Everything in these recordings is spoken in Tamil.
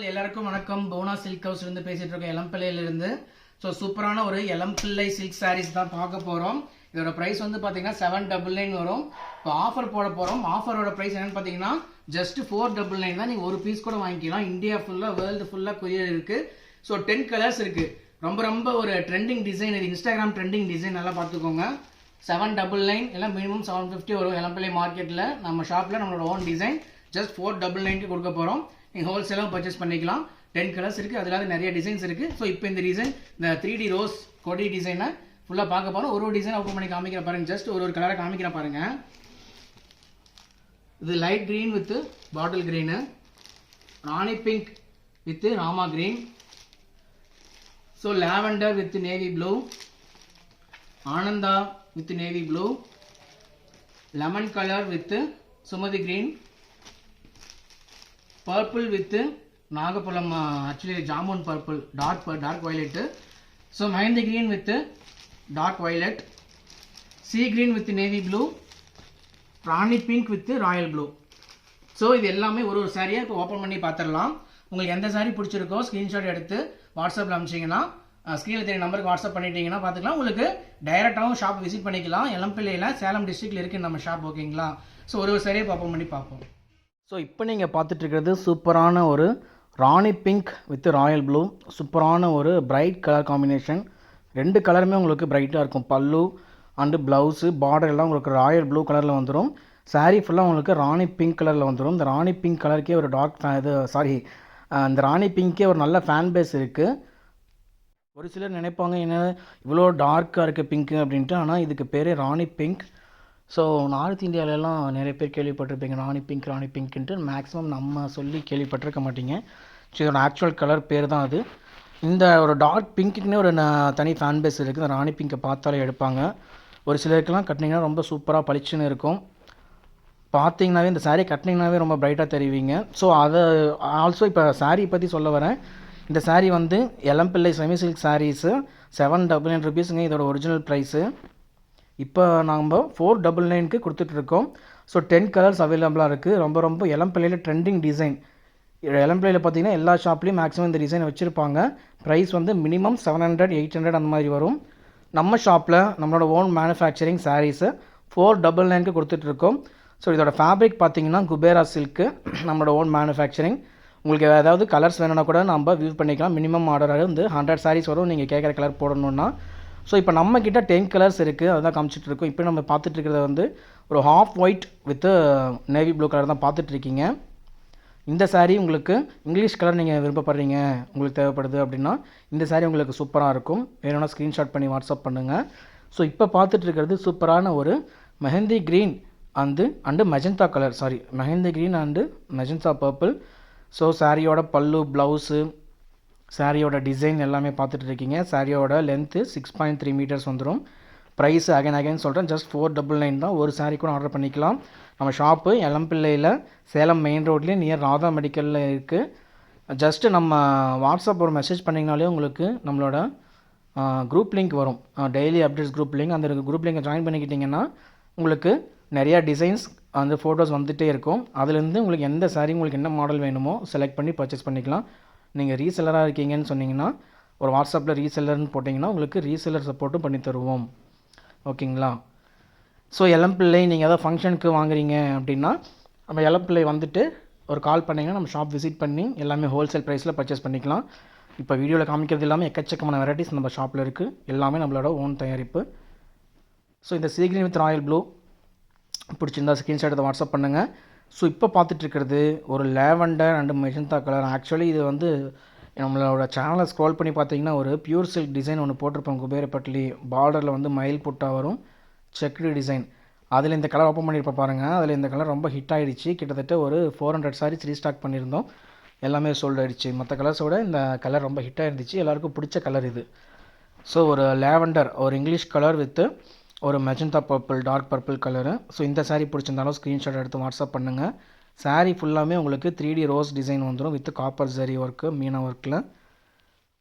எல்லாருக்கும் வணக்கம். போனா சில்க் ஹவுஸ்ல இருந்து பேசிட்டு இருக்கோம், எலம்பிள்ளையில இருந்து. ஸோ சூப்பரான ஒரு எலம்பிள்ளை சில்க் சாரீஸ் தான் பார்க்க போறோம். இதோட பிரைஸ் வந்து பாத்தீங்கன்னா 799 வரும். இப்போ ஆஃபர் போட போறோம். ஆஃபரோட பிரைஸ் என்னன்னு பாத்தீங்கன்னா ஜஸ்ட் 499 தான். நீங்க ஒரு பீஸ் கூட வாங்கிக்கலாம். இந்தியா ஃபுல்லா வேர்ல்டு ஃபுல்லா கொரியர் இருக்கு. ஸோ 10 கலர்ஸ் இருக்கு. ரொம்ப ரொம்ப ஒரு ட்ரெண்டிங் டிசைன் இது. இன்ஸ்டாகிராம் ட்ரெண்டிங் டிசைன் நல்லா பார்த்துக்கோங்க. 799 எல்லாம் மினிமம் 750 வரும். எலம்பிள்ளை மார்க்கெட்ல நம்ம ஷாப்ல நம்மளோட ஓன் டிசைன் ஜஸ்ட் 499 கொடுக்க போறோம். நீங்கள் ஹோல்சேலாக பர்ச்சேஸ் பண்ணிக்கலாம். 10 கலர்ஸ் இருக்குது, அதில் நிறைய டிசைன்ஸ் இருக்குது. ஸோ இப்போ இந்த டிசைன் இந்த 3D ரோஸ் கொடி டிசைனை ஃபுல்லாக பார்க்க போகிறோம். ஒரு டிசைன் ஓப்பன் பண்ணி காமிக்கிற பாருங்க. ஜஸ்ட் ஒரு கலரை காமிக்கிற பாருங்க. இது light green with bottle green, Rani pink with Rama green, so lavender with navy blue, Ananda with navy blue, lemon colour with Sumathi green, purple with நாகப்பழம், actually jamun purple, dark violet, so mehendi green with dark violet, sea green with navy blue, Rani pink with royal blue. So இது எல்லாமே ஒரு சாரியை இப்போ ஓப்பன் பண்ணி பார்த்துடலாம். உங்களுக்கு எந்த சாரி பிடிச்சிருக்கோ ஸ்க்ரீன்ஷாட் எடுத்து வாட்ஸ்அப்பில் அனுப்பிச்சிங்கன்னா, ஸ்க்ரீனில் தெரிய நம்பருக்கு வாட்ஸ்அப் பண்ணிட்டீங்கன்னா பார்த்துக்கலாம். உங்களுக்கு டைரெக்டாகவும் ஷாப் விசிட் பண்ணிக்கலாம். எலம்பிள்ளையில் சேலம் டிஸ்ட்ரிக்டில் இருக்குது நம்ம ஷாப், ஓகேங்களா? ஸோ ஒரு சாரியை ஓப்பன் பண்ணி பார்ப்போம். ஸோ இப்போ நீங்கள் பார்த்துட்ருக்கிறது சூப்பரான ஒரு ராணி பிங்க் வித் ராயல் ப்ளூ. சூப்பரான ஒரு பிரைட் கலர் காம்பினேஷன். ரெண்டு கலருமே உங்களுக்கு பிரைட்டாக இருக்கும். பல்லு அண்டு ப்ளவுஸு பார்டர் எல்லாம் உங்களுக்கு ராயல் ப்ளூ கலரில் வந்துடும். சாரீ ஃபுல்லாக உங்களுக்கு ராணி பிங்க் கலரில் வந்துடும். இந்த ராணி பிங்க் கலருக்கே ஒரு இந்த ராணி பிங்க்கே ஒரு நல்ல ஃபேன் பேஸ் இருக்குது. ஒரு சிலர் நினைப்பாங்க என்ன இவ்வளோ டார்க்காக இருக்குது பிங்க்கு அப்படின்ட்டு. ஆனால் இதுக்கு பேர் ராணி பிங்க். ஸோ நார்த் இந்தியாவிலலாம் நிறைய பேர் கேள்விப்பட்டிருப்பீங்க ராணி பிங்க்ன்ட்டு. மேக்ஸிமம் நம்ம சொல்லி கேள்விப்பட்டிருக்க மாட்டீங்க. ஸோ இதோட ஆக்சுவல் கலர் பேர் தான் அது. இந்த ஒரு டார்க் பிங்க்குன்னே ஒரு தனி ஃபேன் பேஸ் இருக்குது. இந்த ராணி பிங்கை பார்த்தாலே எடுப்பாங்க. ஒரு சிலருக்கெல்லாம் கட்டினீங்கன்னா ரொம்ப சூப்பராக பளிச்சுன்னு இருக்கும். பார்த்தீங்கன்னாவே இந்த சாரீ கட்டினீங்கன்னாவே ரொம்ப பிரைட்டாக தெரிவிங்க. ஸோ அதை ஆல்சோ இப்போ சாரீ பற்றி சொல்ல வரேன். இந்த சாரீ வந்து எலம்பிள்ளை செமி சில்க் சாரீஸு 799 ருபீஸுங்க இதோட ஒரிஜினல் ப்ரைஸு. இப்போ நம்ம 499க்கு கொடுத்துட்ருக்கோம். ஸோ 10 கலர்ஸ் அவைலபிளாக இருக்குது. ரொம்ப ரொம்ப எலம்பிள்ளையில் ட்ரெண்டிங் டிசைன். எலம்பிள்ளையில் பார்த்தீங்கன்னா எல்லா ஷாப்லேயும் மேக்ஸிமம் இந்த டிசைனை வச்சுருப்பாங்க. ப்ரைஸ் வந்து மினிமம் 700 800 அந்த மாதிரி வரும். நம்ம ஷாப்பில் நம்மளோட ஓன் மேனுஃபேக்சரிங் சாரீஸு 499க்கு கொடுத்துட்ருக்கோம். ஸோ இதோட ஃபேப்ரிக் பார்த்தீங்கன்னா குபேரா சில்க்கு, நம்மளோட ஓன் மேனுஃபேக்சரிங். உங்களுக்கு ஏதாவது கலர்ஸ் வேணும்னா கூட நம்ம வியூ பண்ணிக்கலாம். மினிமம் ஆர்டர் வந்து 100 சாரீஸ் வரும் நீங்கள் கேட்குற கலர் போடணுன்னா. ஸோ இப்போ நம்மக்கிட்ட 10 கலர்ஸ் இருக்குது, அதுதான் காமிச்சிட்ருக்கோம். இப்போ நம்ம பார்த்துட்ருக்கிறத வந்து ஒரு half white with navy blue colour தான் பார்த்துட்ருக்கீங்க. இந்த சாரீ உங்களுக்கு இங்கிலீஷ் கலர் நீங்கள் விருப்பப்படுறீங்க, உங்களுக்கு தேவைப்படுது அப்படின்னா இந்த சாரீ உங்களுக்கு சூப்பராக இருக்கும். வேணும்னா ஸ்க்ரீன்ஷாட் பண்ணி வாட்ஸ்அப் பண்ணுங்கள். ஸோ இப்போ பார்த்துட்ருக்கிறது சூப்பரான ஒரு mehndi green and magenta colour, mehndi green and magenta purple. So சாரியோட பல்லு, ப்ளவுஸு, சாரியோட டிசைன் எல்லாமே பார்த்துட்டு இருக்கீங்க. சாரியோட லென்த்து 6.3 மீட்டர்ஸ் வந்துடும். ப்ரைஸ் அகைன் சொல்கிறேன், ஜஸ்ட் 499 தான். ஒரு சாரீ கூட ஆர்டர் பண்ணிக்கலாம். நம்ம ஷாப்பு எலம்பிள்ளையில் சேலம் மெயின் ரோட்லேயே நியர் ராதா மெடிக்கலில் இருக்குது. ஜஸ்ட்டு நம்ம வாட்ஸ்அப் ஒரு மெசேஜ் பண்ணிங்கனாலே உங்களுக்கு நம்மளோட குரூப் லிங்க் வரும், டெய்லி அப்டேட்ஸ் குரூப் லிங்க். அந்த குரூப் லிங்கை ஜாயின் பண்ணிக்கிட்டிங்கன்னா உங்களுக்கு நிறையா டிசைன்ஸ் அந்த ஃபோட்டோஸ் வந்துகிட்டே இருக்கும். அதுலேருந்து உங்களுக்கு எந்த சாரீ உங்களுக்கு என்ன மாடல் வேணுமோ செலக்ட் பண்ணி பர்ச்சேஸ் பண்ணிக்கலாம். நீங்கள் ரீசெல்லராக இருக்கீங்கன்னு சொன்னீங்கன்னா ஒரு வாட்ஸ்அப்பில் ரீசெல்லர்னு போட்டிங்கன்னா உங்களுக்கு ரீசெல்லர் சப்போர்ட்டும் பண்ணி தருவோம், ஓகேங்களா? ஸோ எலம்பிள்ளை நீங்கள் ஏதாவது ஃபங்க்ஷனுக்கு வாங்குறீங்க அப்படின்னா நம்ம எலம்பிள்ளை வந்துட்டு ஒரு கால் பண்ணிங்கன்னா நம்ம ஷாப் விசிட் பண்ணி எல்லாமே ஹோல்சேல் ப்ரைஸில் பர்ச்சேஸ் பண்ணிக்கலாம். இப்போ வீடியோவில் காமிக்கிறது எல்லாமே எக்கச்சக்கமான வெரைட்டிஸ் நம்ம ஷாப்பில் இருக்குது. எல்லாமே நம்மளோட ஓன் தயாரிப்பு. ஸோ இந்த sea green with royal blue பிடிச்சிருந்தா ஸ்க்ரீன்ஷாட் எடுத்து வாட்ஸ்அப் பண்ணுங்கள். ஸோ இப்போ பார்த்துட்ருக்கிறது ஒரு lavender and magenta colour. Actually இது வந்து நம்மளோட சேனலை ஸ்க்ரோல் பண்ணி பார்த்தீங்கன்னா ஒரு பியூர் சில்க் டிசைன் ஒன்று போட்டிருப்போம். குபேரப்பட்லி பார்டரில் வந்து மயில் புட்டா வரும், செக்குடு டிசைன். அதில் இந்த கலர் ஓப்பன் பண்ணியிருப்போம் பாருங்கள். அதில் இந்த கலர் ரொம்ப ஹிட் ஆகிடுச்சு. கிட்டத்தட்ட ஒரு 400 சாரீஸ் ரீஸ்டாக் பண்ணியிருந்தோம். எல்லாமே சோல்ட் ஆகிடுச்சு. மற்ற கலர்ஸோட இந்த கலர் ரொம்ப ஹிட்டாக இருந்துச்சு. எல்லாேருக்கும் பிடிச்ச கலர் இது. ஸோ ஒரு லேவெண்டர், ஒரு இங்கிலீஷ் கலர் வித்து ஒரு magenta purple, dark purple colour. So இந்த சாரீ பிடிச்சிருந்தாலும் ஸ்க்ரீன்ஷாட் எடுத்து வாட்ஸ்அப் பண்ணுங்கள். சாரீ ஃபுல்லாமே உங்களுக்கு 3D ரோஸ் டிசைன் வந்துடும் with copper zari work, Meena ஒர்க்கில்.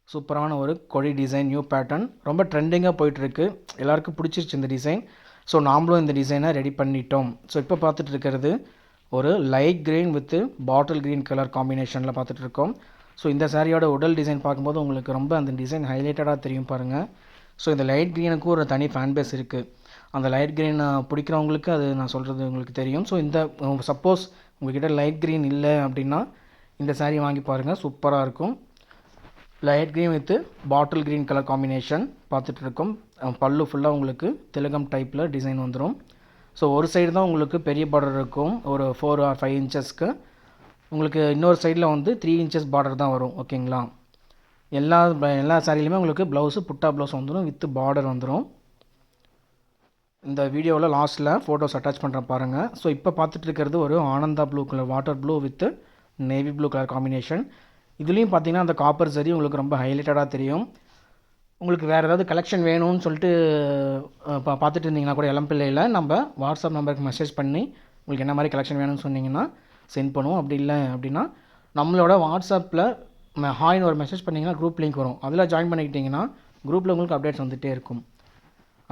சூப்பரான ஒரு கொடி டிசைன், நியூ பேட்டர்ன், ரொம்ப ட்ரெண்டிங்காக போயிட்டுருக்கு. எல்லாருக்கும் பிடிச்சிருச்சு இந்த டிசைன். ஸோ நாமளும் இந்த டிசைனை ரெடி பண்ணிட்டோம். ஸோ இப்போ பார்த்துட்டு இருக்கிறது ஒரு light green with bottle green colour காம்பினேஷனில் பார்த்துட்ருக்கோம். ஸோ இந்த சாரியோட உடல் டிசைன் பார்க்கும்போது உங்களுக்கு ரொம்ப அந்த டிசைன் ஹைலைட்டடாக தெரியும் பாருங்கள். ஸோ இந்த லைட் க்ரீனுக்கும் ஒரு தனி ஃபேன் பேஸ் இருக்குது. அந்த லைட் க்ரீன் பிடிக்கிறவங்களுக்கு அது நான் சொல்கிறது உங்களுக்கு தெரியும். ஸோ இந்த சப்போஸ் உங்கள்கிட்ட லைட் க்ரீன் இல்லை அப்படின்னா இந்த சாரீ வாங்கி பாருங்கள், சூப்பராக இருக்கும். Light green with bottle green colour combination பார்த்துட்ருக்கோம். பல்லு ஃபுல்லாக உங்களுக்கு திலகம் டைப்பில் டிசைன் வந்துடும். ஸோ ஒரு சைடு தான் உங்களுக்கு பெரிய பார்டர் இருக்கும், ஒரு 4 or 5 இன்ச்சஸ்க்கு. உங்களுக்கு இன்னொரு சைடில் வந்து 3 inches பார்டர் தான் வரும். ஓகேங்களா. எல்லா சாரிலையுமே உங்களுக்கு ப்ளவுஸு புட்டா ப்ளவுஸ் வந்துடும், வித் பார்டர் வந்துடும். இந்த வீடியோவில் லாஸ்ட்டில் ஃபோட்டோஸ் அட்டாச் பண்ணுறேன் பாருங்கள். ஸோ இப்போ பார்த்துட்டு இருக்கிறது ஒரு Ananda blue colour, water blue with navy blue colour combination. இதுலேயும் பார்த்தீங்கன்னா அந்த காப்பர் சரி உங்களுக்கு ரொம்ப ஹைலைட்டடாக தெரியும். உங்களுக்கு வேறு ஏதாவது கலெக்ஷன் வேணும்னு சொல்லிட்டு பார்த்துட்டு இருந்தீங்கன்னா கூட இளம்பிள்ளையில் நம்ம வாட்ஸ்அப் நம்பருக்கு மெசேஜ் பண்ணி உங்களுக்கு என்ன மாதிரி கலெக்ஷன் வேணும்னு சொன்னீங்கன்னா சென்ட் பண்ணுவோம். அப்படி இல்லை அப்படின்னா நம்மளோட வாட்ஸ்அப்பில் ஹாய்னு ஒரு மெசேஜ் பண்ணிங்கன்னா குரூப் லிங்க் வரும், அதில் ஜாயின் பண்ணிக்கிட்டிங்கன்னா குரூப்பில் உங்களுக்கு அப்டேட்ஸ் வந்துகிட்டே இருக்கும்.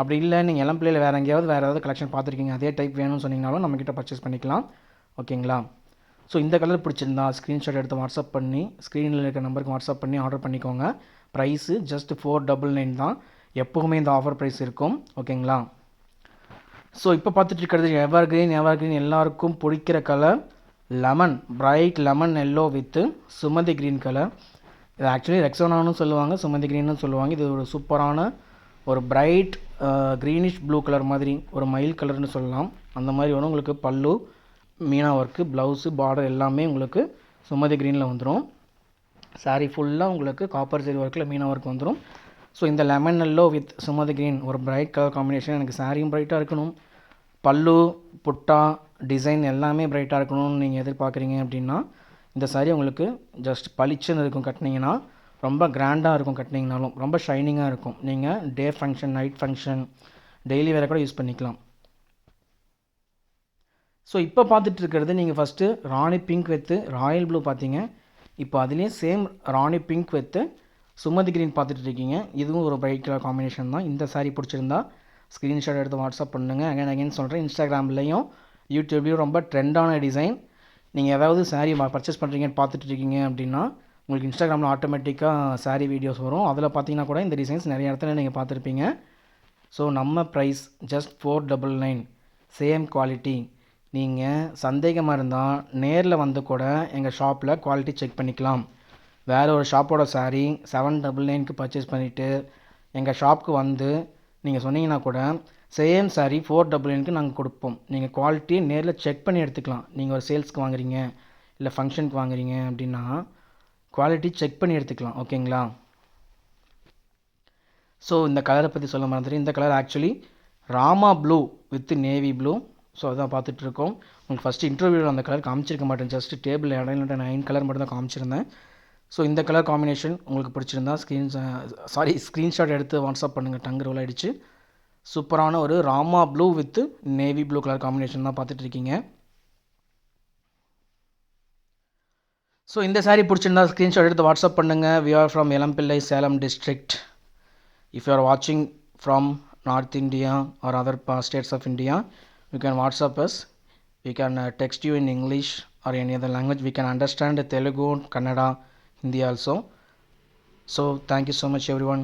அப்படி இல்லை நீங்கள் இளம்பிள்ளையில் வேறு ஏதாவது கலெக்ஷன் பார்த்துருக்கீங்க, அதே டைப் வேணும்னு சொன்னீங்கனாலும் நம்மக்கிட்ட பர்ச்சேஸ் பண்ணிக்கலாம். ஓகேங்களா. ஸோ இந்த கலர் பிடிச்சிருந்தா ஸ்க்ரீன்ஷாட் எடுத்து வாட்ஸ்அப் பண்ணி ஸ்க்ரீனில் இருக்கிற நம்பருக்கு வாட்ஸ்அப் பண்ணி ஆர்டர் பண்ணிக்கோங்க. ப்ரைஸு ஜஸ்ட் 499 தான். எப்போவுமே இந்த ஆஃபர் ப்ரைஸ் இருக்கும். ஓகேங்களா. ஸோ இப்போ பார்த்துட்டு இருக்கிறது எவர் கிரீன் எல்லாருக்கும் பிடிக்கிற colour lemon, bright lemon yellow with Sumathi green colour. இது ஆக்சுவலி ரெக்ஸோனான்னு சொல்லுவாங்க, சுமதி க்ரீன்னு சொல்லுவாங்க. இது ஒரு சூப்பரான ஒரு பிரைட் க்ரீனிஷ் ப்ளூ கலர் மாதிரி ஒரு மயில் கலர்னு சொல்லலாம். அந்த மாதிரி வரும். உங்களுக்கு பல்லு மீனா ஒர்க்கு, ப்ளவுஸு, பார்டர் எல்லாமே உங்களுக்கு சுமதி க்ரீனில் வந்துடும். சாரீ ஃபுல்லாக உங்களுக்கு காப்பர் ஜெரி ஒர்க்கில் மீனா ஒர்க் வந்துடும். ஸோ இந்த lemon yellow with Sumathi green ஒரு பிரைட் கலர் காம்பினேஷன். எனக்கு சாரியும் பிரைட்டாக இருக்கணும், பல்லு புட்டா டிசைன் எல்லாமே பிரைட்டாக இருக்கணும்னு நீங்கள் எதிர்பார்க்குறீங்க அப்படின்னா இந்த சாரீ உங்களுக்கு ஜஸ்ட் பளிச்சுன்னு இருக்கும். கட்டினீங்கன்னா ரொம்ப கிராண்டாக இருக்கும், கட்டினீங்கனாலும் ரொம்ப ஷைனிங்காக இருக்கும். நீங்கள் day function, night function, daily வேறு கூட யூஸ் பண்ணிக்கலாம். ஸோ இப்போ பார்த்துட்டு இருக்கிறது நீங்கள் first Rani pink with Royal blue பார்த்தீங்க. இப்போ அதுலேயே same Rani pink with Sumathi green பார்த்துட்டு இருக்கீங்க. இதுவும் ஒரு பிரைட் கலர் காம்பினேஷன் தான். இந்த சாரீ பிடிச்சிருந்தா ஸ்க்ரீன்ஷாட் எடுத்து வாட்ஸ்அப் பண்ணுங்கள். அகைன் சொல்கிறேன், இன்ஸ்டாகிராம்லேயும் யூடியூப்லேயும் ரொம்ப ட்ரெண்டான டிசைன். நீங்கள் ஏதாவது சாரீ பர்ச்சேஸ் பண்ணுறீங்கன்னு பார்த்துட்டு இருக்கீங்க அப்படின்னா உங்களுக்கு இன்ஸ்டாகிராமில் ஆட்டோமேட்டிக்காக சாரீ வீடியோஸ் வரும். அதில் பார்த்தீங்கன்னா கூட இந்த டிசைன்ஸ் நிறைய இடத்துல நீங்கள் பார்த்துருப்பீங்க. ஸோ நம்ம ப்ரைஸ் ஜஸ்ட் 499, சேம் குவாலிட்டி. நீங்கள் சந்தேகமாக இருந்தால் நேரில் வந்து கூட எங்கள் ஷாப்பில் குவாலிட்டி செக் பண்ணிக்கலாம். வேறு ஒரு ஷாப்போட சாரீ 799க்கு பர்ச்சேஸ் பண்ணிவிட்டு எங்கள் ஷாப்புக்கு வந்து நீங்கள் சொன்னீங்கன்னா கூட சேம் சாரீ 499க்கு நாங்கள் கொடுப்போம். நீங்கள் குவாலிட்டியை நேரில் செக் பண்ணி எடுத்துக்கலாம். நீங்கள் ஒரு சேல்ஸ்க்கு வாங்குறீங்க இல்லை ஃபங்க்ஷனுக்கு வாங்குறீங்க அப்படின்னா குவாலிட்டி செக் பண்ணி எடுத்துக்கலாம். ஓகேங்களா. ஸோ இந்த கலரை பற்றி சொல்ல மறந்துட்டு, இந்த colour actually Rama blue with navy blue. So அதான் பார்த்துட்ருக்கோம். உங்களுக்கு ஃபஸ்ட்டு இன்டர்வியூவில் அந்த கலர் காமிச்சிருக்க மாட்டேன், ஜஸ்ட் டேபிள் இடையில 9 கலர் மட்டும் தான் காமிச்சிருந்தேன். ஸோ இந்த கலர் காம்பினேஷன் உங்களுக்கு பிடிச்சிருந்தா ஸ்க்ரீன்ஷாட் எடுத்து வாட்ஸ்அப் பண்ணுங்கள். டங்கு ரோல் ஆகிடுச்சு. சூப்பரான ஒரு Rama blue with navy blue colour combination தான் பார்த்துட்டு இருக்கீங்க. ஸோ இந்த சாரீ பிடிச்சிருந்தா ஸ்க்ரீன்ஷாட் எடுத்து வாட்ஸ்அப் பண்ணுங்கள். We are from Elampillai, Salem district. If you are வாட்சிங் from North India or other states of India, you can WhatsApp us. We can text you in English or any other language. We can understand Telugu, Kannada, Hindi also. So thank you so much everyone.